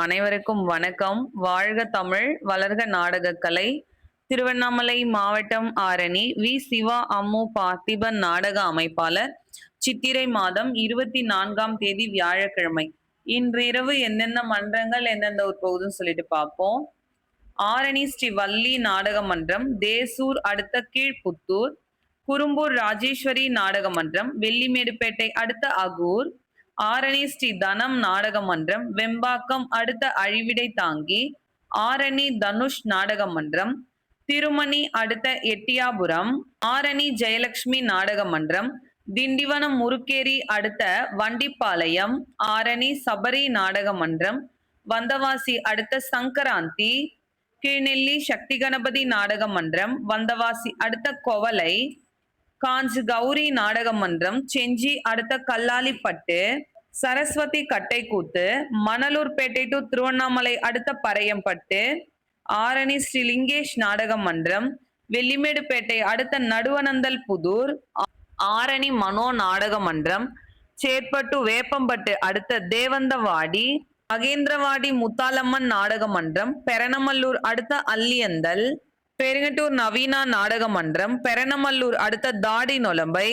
அனைவருக்கும் வணக்கம். வாழ்க தமிழ், வளர்க நாடகக்கலை. திருவண்ணாமலை மாவட்டம் ஆரணி வி. சிவா அம்மு பார்த்திபன் நாடக அமைப்பாளர். சித்திரை மாதம் 24ஆம் தேதி வியாழக்கிழமை. இன்று இரவு என்னென்ன மன்றங்கள் எந்தெந்த ஊர் போகுதுன்னு சொல்லிட்டு பார்ப்போம். ஆரணி ஸ்ரீ வள்ளி நாடக மன்றம், தேசூர் அடுத்த கீழ்ப்புத்தூர், குறும்பூர் ராஜேஸ்வரி நாடக மன்றம், வெள்ளிமேடுபேட்டை அடுத்த அகூர், ஆரணி ஸ்ரீ தனம் நாடக மன்றம், வெம்பாக்கம் அடுத்த அழிவிடை தாங்கி, ஆரணி தனுஷ் நாடக மன்றம், திருமணி அடுத்த எட்டியாபுரம், ஆரணி ஜெயலட்சுமி நாடக மன்றம், திண்டிவனம் முருக்கேரி அடுத்த வண்டிப்பாளையம், ஆரணி சபரி நாடக மன்றம், வந்தவாசி அடுத்த சங்கராந்தி, கீழ்நெல்லி சக்தி கணபதி நாடக மன்றம், வந்தவாசி அடுத்த கொவலை, காஞ்சி கௌரி நாடக மன்றம், செஞ்சி அடுத்த கல்லாலிப்பட்டு, சரஸ்வதி கட்டைக்கூத்து, மணலூர்பேட்டை டு திருவண்ணாமலை அடுத்த பறையம்பட்டு, ஆரணி ஸ்ரீ லிங்கேஷ் நாடக மன்றம், வெள்ளிமேடுபேட்டை அடுத்த நடுவனந்தல் புதூர், ஆரணி மனோ நாடக மன்றம், சேற்பட்டு வேப்பம்பட்டு அடுத்த தேவந்தவாடி, மகேந்திரவாடி முத்தாலம்மன் நாடக மன்றம், பெரணமல்லூர் அடுத்த அல்லியந்தல், பெருங்கட்டூர் நவீனா நாடக மன்றம், பெரணமல்லூர் அடுத்த தாடி நொலம்பை,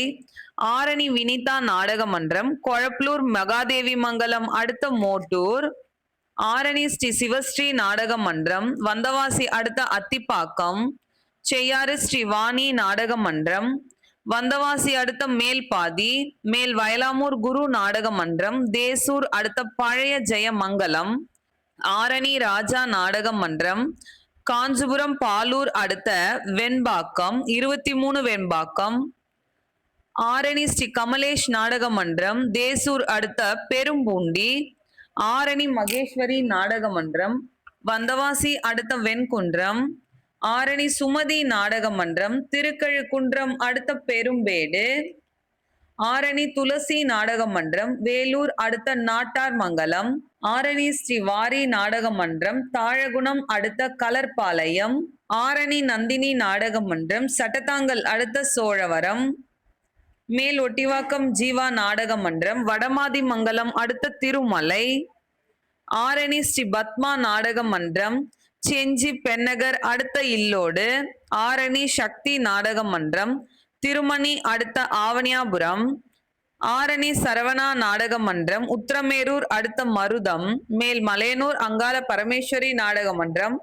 ஆரணி வினிதா நாடக மன்றம், கொழப்பலூர் மகாதேவி மங்கலம் அடுத்த மோட்டூர், ஆரணி ஸ்ரீ சிவஸ்ரீ நாடக மன்றம், வந்தவாசி அடுத்த அத்திப்பாக்கம், செய்யாறு ஸ்ரீ வாணி நாடக மன்றம், வந்தவாசி அடுத்த மேல்பாதி, மேல் வயலாமூர் குரு நாடக மன்றம், தேசூர் அடுத்த பழைய ஜெயமங்கலம், ஆரணி ராஜா நாடக மன்றம், காஞ்சிபுரம் பாலூர் அடுத்த வெண்பாக்கம் 23 வெண்பாக்கம், ஆரணி ஸ்ரீ கமலேஷ் நாடக மன்றம், தேசூர் அடுத்த பெரும்பூண்டி, ஆரணி மகேஸ்வரி நாடக மன்றம், வந்தவாசி அடுத்த வெண்குன்றம், ஆரணி சுமதி நாடக மன்றம், திருக்கழுக்குன்றம் அடுத்த பெரும்பேடு, ஆரணி துளசி நாடக மன்றம், வேலூர் அடுத்த நாட்டார் மங்கலம், ஆரணி ஸ்ரீ வாரி நாடக மன்றம், தாழகுணம் அடுத்த கலர்பாளையம், ஆரணி நந்தினி நாடக மன்றம், சட்டத்தாங்கல் அடுத்த சோழவரம், மேல் ஒட்டிவாக்கம் ஜீவா நாடக மன்றம், வடமாதி மங்கலம் அடுத்த திருமலை, ஆரணி ஸ்ரீ பத்மா நாடக மன்றம், செஞ்சி பெண்ணகர் அடுத்த இல்லோடு, ஆரணி சக்தி நாடக மன்றம், திருமணி அடுத்த ஆவணியாபுரம், ஆரணி சரவணா நாடக மன்றம், உத்திரமேரூர் அடுத்த மருதம், மேல் மலையனூர் அங்காள பரமேஸ்வரி நாடக மன்றம்,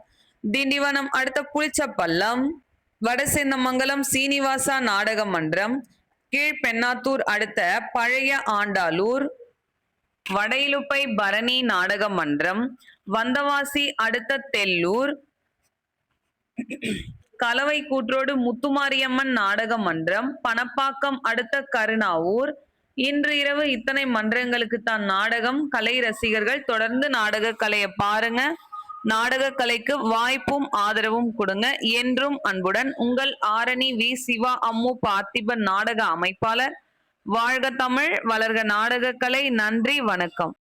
திண்டிவனம் அடுத்த புளிச்சப்பள்ளம், வடசேந்தமங்கலம் சீனிவாசா நாடக மன்றம், கீழ்பெண்ணாத்தூர் அடுத்த பழைய ஆண்டாளூர், வடையிலுப்பை பரணி நாடக மன்றம், வந்தவாசி அடுத்த தெல்லூர், கலவை கூற்றோடு முத்துமாரியம்மன் நாடக மன்றம், பணப்பாக்கம் அடுத்த கருணாவூர். இன்று இரவு இத்தனை மன்றங்களுக்கு தான் நாடகம். கலை ரசிகர்கள் தொடர்ந்து நாடக கலையை பாருங்க. நாடக கலைக்கு வாய்ப்பும் ஆதரவும் கொடுங்க. என்றும் அன்புடன் உங்கள் ஆரணி வி. சிவா அம்மு பார்த்திபன் நாடக அமைப்பாளர். வாழ்க தமிழ், வளர்க நாடக கலை. நன்றி, வணக்கம்.